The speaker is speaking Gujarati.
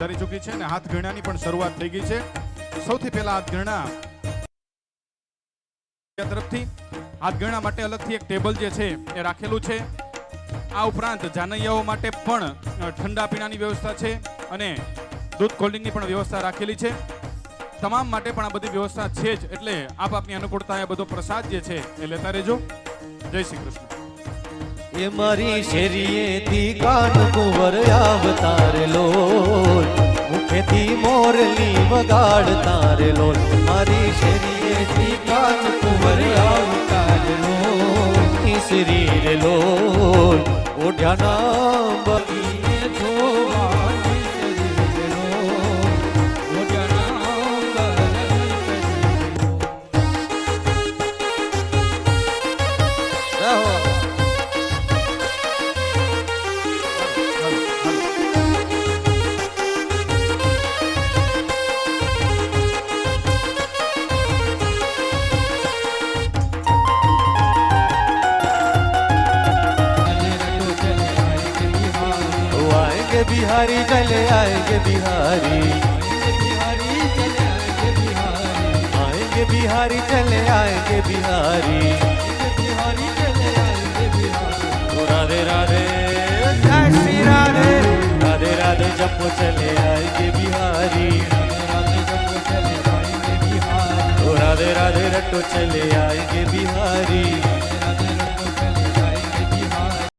કરી ચૂકી છે અને હાથ ગણ્યાની પણ શરૂઆત થઈ ગઈ છે. સૌથી પહેલા હાથ ગણ્યા તરફથી હાથ ગણ્યા માટે અલગથી એક ટેબલ જે છે એ રાખેલું છે. આ ઉપરાંત જાનૈયાઓ માટે પણ ઠંડા પીણાની વ્યવસ્થા છે અને દૂધ કોલ્ડ્રિંકની પણ વ્યવસ્થા રાખેલી છે. તમામ માટે પણ આ બધી વ્યવસ્થા છે જ, એટલે આપ આપની અનુકૂળતાએ બધો પ્રસાદ જે છે એ લેતા રહેજો. જય શ્રી કૃષ્ણ. એ મારી શેરીએથી કાન કુંવર આવતાર લોલ, મુખેથી મોરલી વગાડતા રે લોલ. મારી શેરીએથી કાન કુંવર આવતાર લોલ, ઈસરી રે લોલ ઓઢ્યાના બગીને ધોવા ઈસરી રે લોલ ઓઢ્યાના બગીને. बिहारी चले आएंगे बिहारी, आएंगे बिहारी चले आएंगे बिहारी. राधे राधे जय श्री राधे, राधे राधे जपो चले आएंगे बिहारी. राधे राधे रटो चले आएंगे बिहारी.